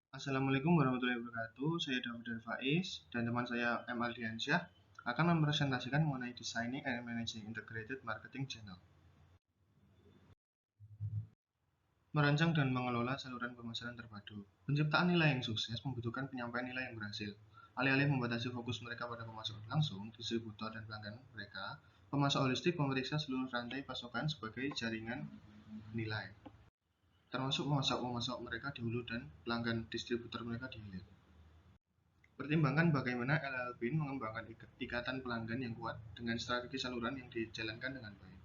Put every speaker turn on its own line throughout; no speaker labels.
Assalamualaikum warahmatullahi wabarakatuh. Saya Daud Faiz dan teman saya M. Aldiansyah akan mempresentasikan mengenai Designing and Managing Integrated Marketing Channel. Merancang dan mengelola saluran pemasaran terpadu. Penciptaan nilai yang sukses membutuhkan penyampaian nilai yang berhasil. Alih-alih membatasi fokus mereka pada pemasok langsung, distributor dan pelanggan mereka, pemasok holistik memeriksa seluruh rantai pasokan sebagai jaringan nilai, termasuk pemasok mereka di hulu dan pelanggan distributor mereka di hilir. Pertimbangkan bagaimana LLPin mengembangkan ikatan pelanggan yang kuat dengan strategi saluran yang dijalankan dengan baik.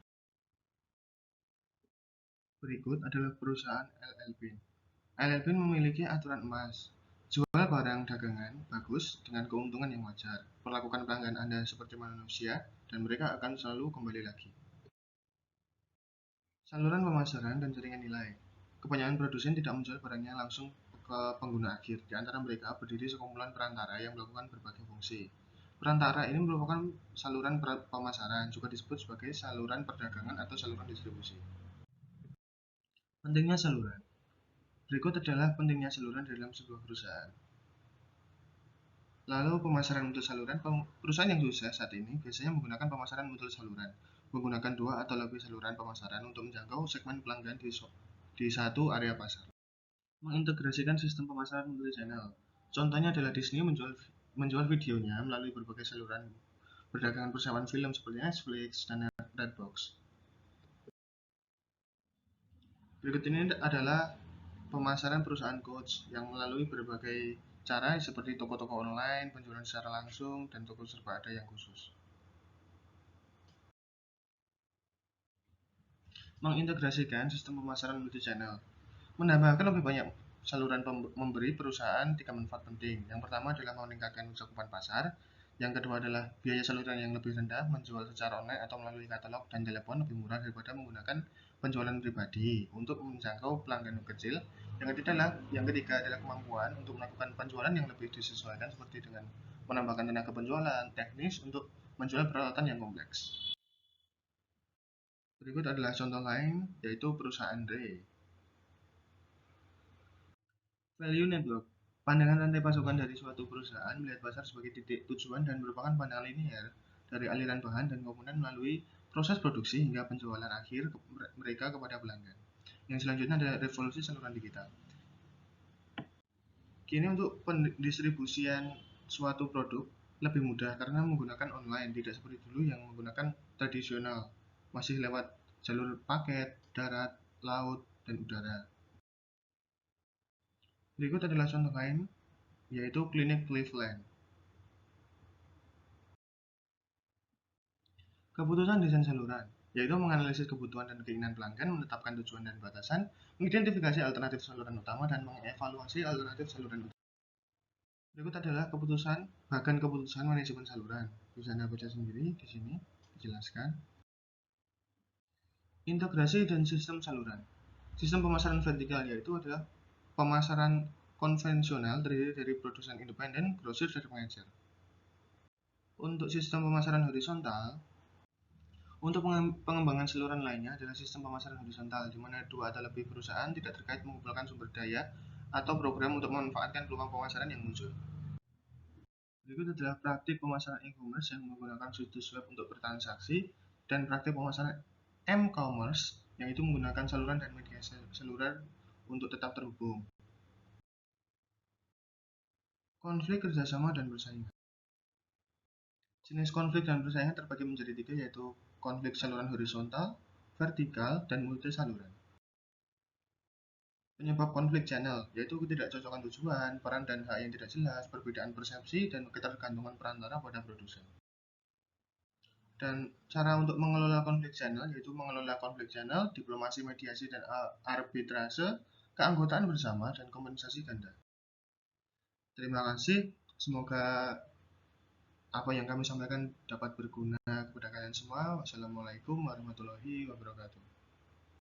Berikut adalah perusahaan LLPin. LLPin memiliki aturan emas. Jual barang dagangan bagus dengan keuntungan yang wajar. Perlakukan pelanggan Anda seperti manusia dan mereka akan selalu kembali lagi. Saluran pemasaran dan jaringan nilai. Kebanyakan produsen tidak menjual barangnya langsung ke pengguna akhir. Di antara mereka berdiri sekumpulan perantara yang melakukan berbagai fungsi. Perantara ini merupakan saluran pemasaran, juga disebut sebagai saluran perdagangan atau saluran distribusi. Pentingnya saluran. Berikut adalah pentingnya saluran dalam sebuah perusahaan. Lalu pemasaran mutu saluran. Perusahaan yang sukses saat ini biasanya menggunakan pemasaran mutu saluran, menggunakan 2 atau lebih saluran pemasaran untuk menjangkau segmen pelanggan di satu area pasar. Mengintegrasikan sistem pemasaran multi-channel. Contohnya adalah Disney menjual videonya melalui berbagai saluran perdagangan persamaan film seperti Netflix dan Redbox. Berikut ini adalah pemasaran perusahaan coach yang melalui berbagai cara seperti toko-toko online, penjualan secara langsung, dan toko serba ada yang khusus. Mengintegrasikan sistem pemasaran multi-channel. Menambahkan lebih banyak saluran memberi perusahaan 3 manfaat penting. Yang pertama adalah meningkatkan cakupan pasar. Yang kedua adalah biaya saluran yang lebih rendah, menjual secara online atau melalui katalog dan telepon lebih murah daripada menggunakan penjualan pribadi untuk menjangkau pelanggan kecil. Yang ketiga adalah kemampuan untuk melakukan penjualan yang lebih disesuaikan seperti dengan menambahkan tenaga penjualan teknis untuk menjual peralatan yang kompleks. Berikut adalah contoh lain, yaitu perusahaan Ray. Value Network. Pandangan rantai pasokan dari suatu perusahaan melihat pasar sebagai titik tujuan dan merupakan pandangan linear dari aliran bahan dan komponen melalui proses produksi hingga penjualan akhir mereka kepada pelanggan. Yang selanjutnya adalah revolusi saluran digital. Kini untuk pendistribusian suatu produk lebih mudah karena menggunakan online, tidak seperti dulu yang menggunakan tradisional, masih lewat jalur paket, darat, laut, dan udara. Berikut adalah contoh lain, yaitu klinik Cleveland. Keputusan desain saluran, yaitu menganalisis kebutuhan dan keinginan pelanggan, menetapkan tujuan dan batasan, mengidentifikasi alternatif saluran utama, dan mengevaluasi alternatif saluran utama. Berikut adalah bagan keputusan manajemen saluran. Bisa Anda baca sendiri di sini, dijelaskan. Integrasi dan sistem saluran. Sistem pemasaran vertikal yaitu adalah pemasaran konvensional terdiri dari produsen independen, grosir, dan pengecer. Untuk sistem pemasaran horizontal, untuk pengembangan saluran lainnya adalah sistem pemasaran horizontal, di mana 2 atau lebih perusahaan tidak terkait mengumpulkan sumber daya atau program untuk memanfaatkan peluang pemasaran yang muncul. Berikut adalah praktik pemasaran e-commerce yang menggunakan situs web untuk bertransaksi, dan praktik pemasaran m-commerce, yaitu menggunakan saluran dan media saluran untuk tetap terhubung. Konflik kerjasama dan persaingan. Jenis konflik dan persaingan terbagi menjadi 3, yaitu konflik saluran horizontal, vertikal, dan multi saluran. Penyebab konflik channel, yaitu ketidakcocokan tujuan, peran dan hak yang tidak jelas, perbedaan persepsi, dan ketergantungan perantara pada produsen. Dan cara untuk mengelola konflik channel, yaitu mengelola konflik channel, diplomasi, mediasi, dan arbitrase, keanggotaan bersama, dan kompensasi ganda. Terima kasih, semoga apa yang kami sampaikan dapat berguna kepada kalian semua. Wassalamualaikum warahmatullahi wabarakatuh.